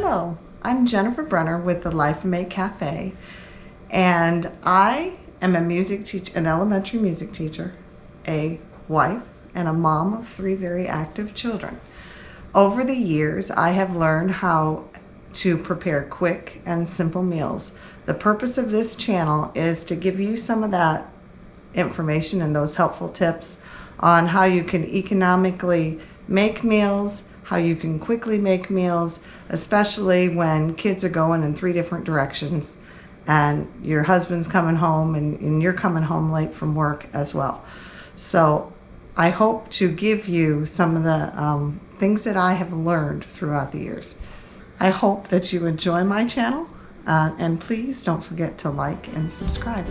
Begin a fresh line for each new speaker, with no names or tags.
Hello, I'm Jennifer Brenner with the Lyphmate Cafe, and I am an elementary music teacher, a wife, and a mom of 3 very active children. Over the years, I have learned how to prepare quick and simple meals. The purpose of this channel is to give you some of that information and those helpful tips on how you can economically make meals, how you can quickly make meals, especially when kids are going in 3 different directions and your husband's coming home and you're coming home late from work as well. So I hope to give you some of the things that I have learned throughout the years. I hope that you enjoy my channel, and please don't forget to like and subscribe.